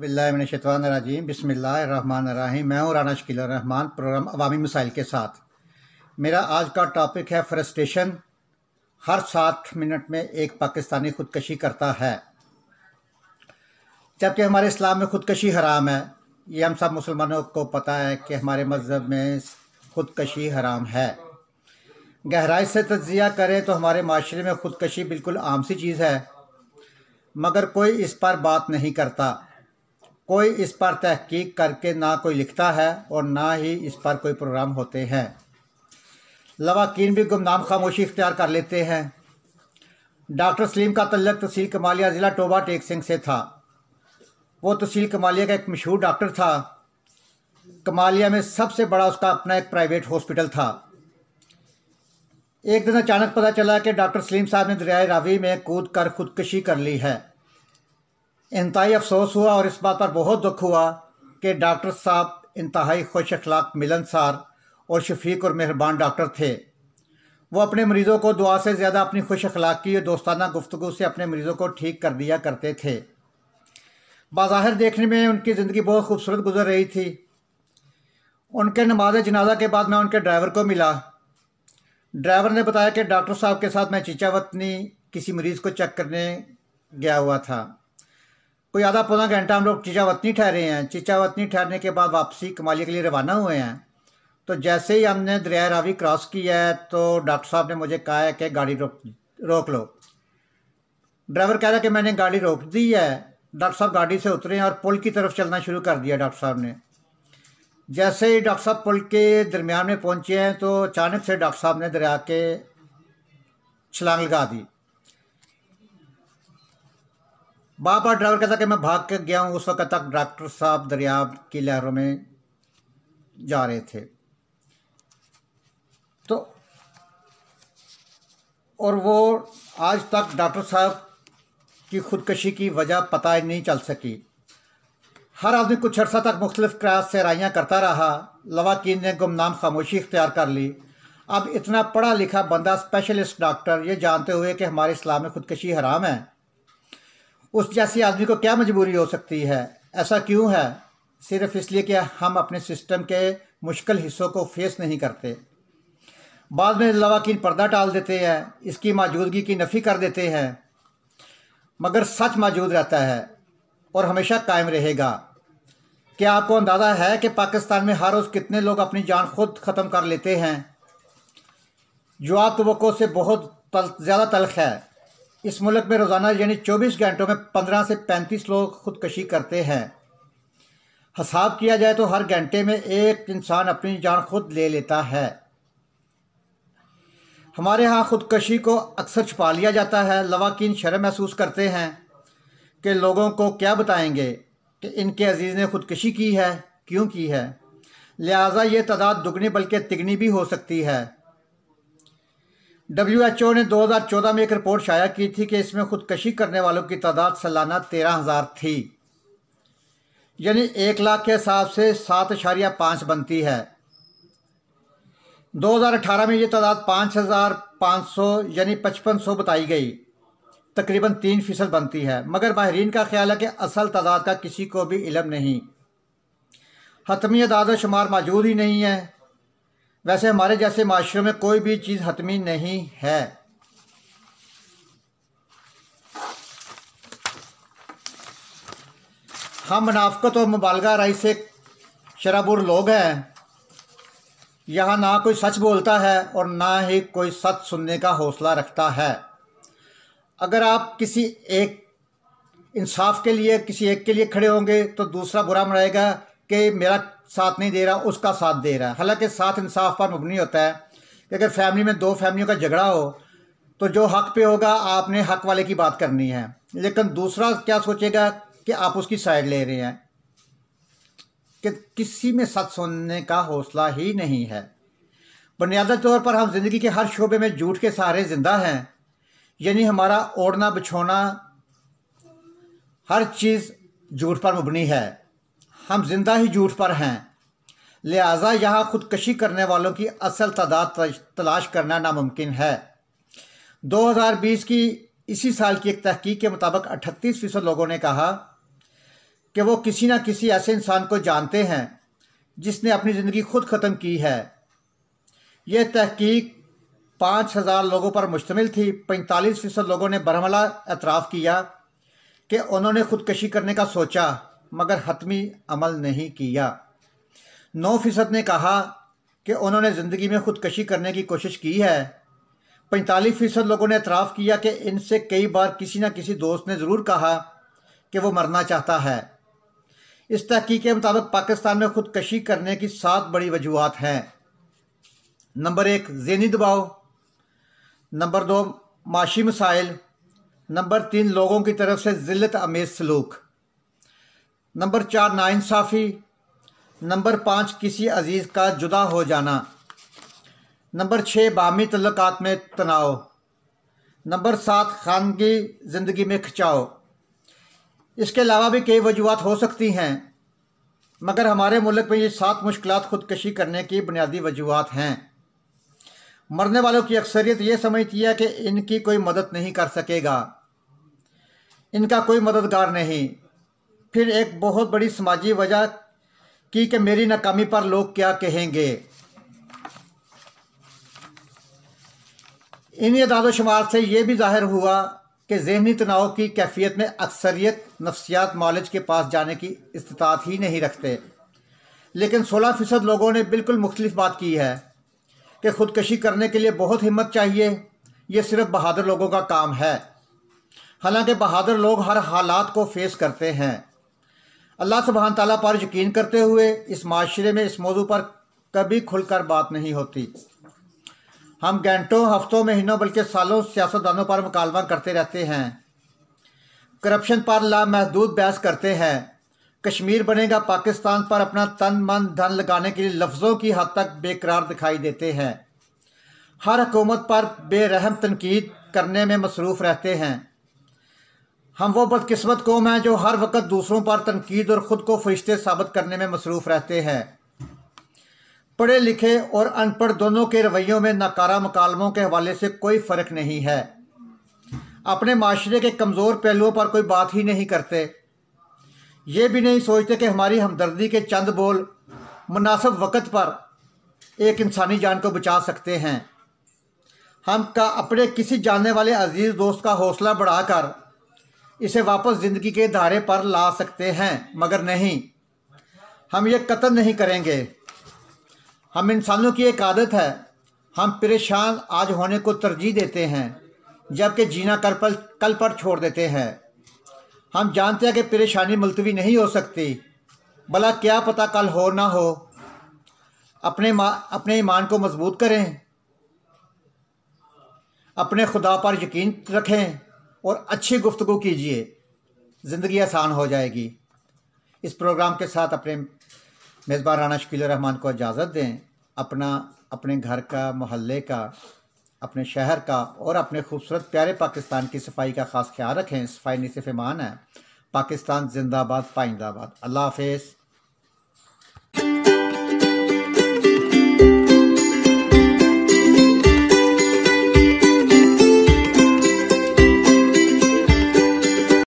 बिस्मिल्लाहिर्रहमानिर्रहीम बिस्मिल्लाहिर्रहमानिर्रहीम। मैं हूँ राना शकील रहमान, प्रोग्राम अवामी मसाइल के साथ। मेरा आज का टॉपिक है फ्रस्ट्रेशन। हर 60 मिनट में एक पाकिस्तानी खुदकशी करता है, जबकि हमारे इस्लाम में खुदकशी हराम है। ये हम सब मुसलमानों को पता है कि हमारे मज़हब में खुदकशी हराम है। गहराई से तज्जिया करें तो हमारे माशरे में खुदकशी बिल्कुल आम सी चीज़ है, मगर कोई इस पर बात नहीं करता। कोई इस पर तहकीक करके ना कोई लिखता है और ना ही इस पर कोई प्रोग्राम होते हैं। लवाकीन भी गुमनाम खामोशी इख्तियार कर लेते हैं। डॉक्टर सलीम का तल्लुक तहसील कमालिया ज़िला टोबा टेक सिंह से था। वो तहसील कमालिया का एक मशहूर डॉक्टर था। कमालिया में सबसे बड़ा उसका अपना एक प्राइवेट हॉस्पिटल था। एक दिन अचानक पता चला कि डॉक्टर सलीम साहब ने दरियाए रावी में कूद कर खुदकशी कर ली है। इंतहाई अफसोस हुआ और इस बात पर बहुत दुख हुआ कि डॉक्टर साहब इंतहाई खुश अखलाक, मिलनसार और शफीक और मेहरबान डॉक्टर थे। वो अपने मरीज़ों को दुआ से ज़्यादा अपनी खुश अखलाकी और दोस्ताना गुफ्तगू से अपने मरीज़ों को ठीक कर दिया करते थे। बाज़ाहिर देखने में उनकी ज़िंदगी बहुत खूबसूरत गुजर रही थी। उनके नमाज जनाजा के बाद मैं उनके ड्राइवर को मिला। ड्राइवर ने बताया कि डॉक्टर साहब के साथ मैं चीचावतनी किसी मरीज़ को चेक करने गया हुआ था। कोई आधा पौना घंटा हम लोग चीचावतनी ठहरे हैं। चीचावतनी ठहरने के बाद वापसी कमालिया के लिए रवाना हुए हैं। तो जैसे ही हमने दरिया रावी क्रॉस किया है तो डॉक्टर साहब ने मुझे कहा है कि गाड़ी रोक लो। ड्राइवर कह रहा है कि मैंने गाड़ी रोक दी है। डॉक्टर साहब गाड़ी से उतरे और पुल की तरफ चलना शुरू कर दिया। डॉक्टर साहब ने जैसे ही डॉक्टर साहब पुल के दरमियान में पहुंचे हैं तो अचानक से डॉक्टर साहब ने दरिया के छलांग लगा दी। बार बार ड्राइवर कहता कि मैं भाग के गया हूँ। उस वक्त तक डॉक्टर साहब दरिया की लहरों में जा रहे थे। तो और वो आज तक डॉक्टर साहब की खुदकशी की वजह पता ही नहीं चल सकी। हर आदमी कुछ अर्सा तक मुख्तलिफ क्रास से राइयाँ करता रहा। लवाकीन ने गुमनाम खामोशी इख्तियार कर ली। अब इतना पढ़ा लिखा बंदा, स्पेशलिस्ट डॉक्टर, ये जानते हुए कि हमारे इस्लाम में खुदकशी हराम है, उस जैसी आदमी को क्या मजबूरी हो सकती है? ऐसा क्यों है? सिर्फ इसलिए कि हम अपने सिस्टम के मुश्किल हिस्सों को फेस नहीं करते। बाद में लवाकीन पर्दा टाल देते हैं, इसकी मौजूदगी की नफ़ी कर देते हैं, मगर सच मौजूद रहता है और हमेशा कायम रहेगा। क्या आपको अंदाज़ा है कि पाकिस्तान में हर रोज़ कितने लोग अपनी जान खुद ख़त्म कर लेते हैं? जवाब तवक्को से बहुत ज़्यादा तल्ख है। इस मुल्क में रोज़ाना यानी 24 घंटों में 15 से 35 लोग खुदकशी करते हैं। हिसाब किया जाए तो हर घंटे में एक इंसान अपनी जान खुद ले लेता है। हमारे यहाँ खुदकशी को अक्सर छुपा लिया जाता है। लवाकीन शर्म महसूस करते हैं कि लोगों को क्या बताएंगे कि इनके अजीज़ ने खुदकशी की है, क्यों की है। लिहाजा ये तादाद दुगनी बल्कि तिगनी भी हो सकती है। WHO ने 2014 में एक रिपोर्ट शाया की थी कि इसमें खुदकशी करने वालों की तादाद सालाना 13,000 थी, यानी 1 लाख के हिसाब से 7.5 बनती है। 2018 में ये तादाद 5,500 यानी 5500 बताई गई, तकरीबन 3% बनती है। मगर माहिरीन का ख्याल है कि असल तादाद का किसी को भी इल्म नहीं। हतमी अदाद शुमार मौजूद ही नहीं है। वैसे हमारे जैसे माशरों में कोई भी चीज़ हतमी नहीं है। हम मुनाफिकत और मुबालगा राई से शराबुर लोग हैं। यहाँ ना कोई सच बोलता है और ना ही कोई सच सुनने का हौसला रखता है। अगर आप किसी एक इंसाफ के लिए किसी एक के लिए खड़े होंगे तो दूसरा बुरा मनाएगा कि मेरा साथ नहीं दे रहा, उसका साथ दे रहा है। हालांकि साथ इंसाफ पर मबनी होता है कि अगर फैमिली में 2 फैमिलियों का झगड़ा हो तो जो हक पे होगा आपने हक वाले की बात करनी है, लेकिन दूसरा क्या सोचेगा कि आप उसकी साइड ले रहे हैं। कि किसी में सच सुनने का हौसला ही नहीं है। बुनियादी तौर पर हम जिंदगी के हर शोबे में झूठ के सहारे जिंदा हैं, यानी हमारा ओढ़ना बिछोना हर चीज़ झूठ पर मबनी है। हम जिंदा ही झूठ पर हैं। लिहाजा यहाँ खुदकशी करने वालों की असल तादाद तलाश करना नामुमकिन है। 2020 की इसी साल की एक तहकीक के मुताबिक 38% लोगों ने कहा کہ وہ کسی نہ کسی ایسے انسان کو جانتے ہیں جس نے اپنی زندگی خود ختم کی ہے۔ یہ تحقیق 5000 لوگوں پر مشتمل تھی۔ 45% لوگوں نے برہملہ اعتراف کیا کہ انہوں نے خودکشی کرنے کا سوچا مگر حتمی عمل نہیں کیا۔ 9% نے کہا کہ انہوں نے زندگی میں خودکشی کرنے کی کوشش کی ہے۔ 45% لوگوں نے اعتراف کیا کہ ان سے کئی بار کسی نہ کسی دوست نے ضرور کہا کہ وہ مرنا چاہتا ہے۔ اس تحقیق کے مطابق پاکستان میں خودکشی کرنے کی 7 بڑی وجوہات ہیں۔ نمبر 1 ذہنی دباؤ، نمبر 2 معاشی مسائل، نمبر 3 لوگوں کی طرف سے ذلت آمیز سلوک، نمبر 4 ناانصافی، نمبر 5 کسی عزیز کا جدا ہو جانا، نمبر 6 باہمی تعلقات میں تناؤ، نمبر 7 خانگی زندگی میں کھچاؤ۔ اس کے علاوہ بھی کئی وجوہات ہو سکتی ہیں، مگر ہمارے ملک میں یہ 7 مشکلات خودکشی کرنے کی بنیادی وجوہات ہیں۔ مرنے والوں کی اکثریت یہ سمجھتی ہے کہ ان کی کوئی مدد نہیں کر سکے گا، ان کا کوئی مددگار نہیں۔ پھر ایک بہت بڑی سماجی وجہ کی کہ میری ناکامی پر لوگ کیا کہیں گے۔ انہی اعداد و شمار سے یہ بھی ظاہر ہوا کہ ذہنی تناؤ کی کیفیت میں اکثریت نفسیات معالج کے پاس جانے کی استطاعت ہی نہیں رکھتے، لیکن 16% لوگوں نے بالکل مختلف بات کی ہے کہ خودکشی کرنے کے لیے بہت ہمت چاہیے، یہ صرف بہادر لوگوں کا کام ہے۔ حالانکہ بہادر لوگ ہر حالات کو فیس کرتے ہیں۔ اللہ سبحانہ تعالیٰ پر یقین کرتے ہوئے اس معاشرے میں اس موضوع پر کبھی کھل کر بات نہیں ہوتی۔ ہم گھنٹوں، ہفتوں، مہینوں بلکہ سالوں سیاستدانوں پر مکالمہ کرتے رہتے ہیں، کرپشن پر لامحدود بحث کرتے ہیں، کشمیر بنے گا پاکستان پر اپنا تن من دھن لگانے کے لیے لفظوں کی حد تک بے قرار دکھائی دیتے ہیں، ہر حکومت پر بے رحم تنقید کرنے میں مصروف رہتے ہیں۔ ہم وہ بدقسمت قوم ہیں جو ہر وقت دوسروں پر تنقید اور خود کو فرشتے ثابت کرنے میں مصروف رہتے ہیں۔ پڑھے لکھے اور ان پڑھ دونوں کے رویوں میں ناکارہ مکالموں کے حوالے سے کوئی فرق نہیں ہے۔ اپنے معاشرے کے کمزور پہلوؤں پر کوئی بات ہی نہیں کرتے، یہ بھی نہیں سوچتے کہ ہماری ہمدردی کے چند بول مناسب وقت پر ایک انسانی جان کو بچا سکتے ہیں۔ ہم کا اپنے کسی جاننے والے عزیز دوست کا حوصلہ بڑھا کر اسے واپس زندگی کے دھارے پر لا سکتے ہیں، مگر نہیں، ہم یہ قطعاً نہیں کریں گے۔ ہم انسانوں کی ایک عادت ہے، ہم پریشان آج ہونے کو ترجیح دیتے ہیں جبکہ جینا کل پر چھوڑ دیتے ہیں۔ ہم جانتے ہیں کہ پریشانی ملتوی نہیں ہو سکتی، بھلا کیا پتہ کل ہو نہ ہو۔ اپنے ایمان کو مضبوط کریں، اپنے خدا پر یقین رکھیں اور اچھی گفتگو کیجیے، زندگی آسان ہو جائے گی۔ اس پروگرام کے ساتھ اپنے میزبان رانا شکیل الرحمان کو اجازت دیں۔ اپنے گھر کا، محلے کا، اپنے شہر کا اور اپنے خوبصورت پیارے پاکستان کی صفائی کا خاص خیال رکھیں۔ صفائی نصف ایمان ہے۔ پاکستان زندہ باد، پائندہ باد۔ اللہ حافظ۔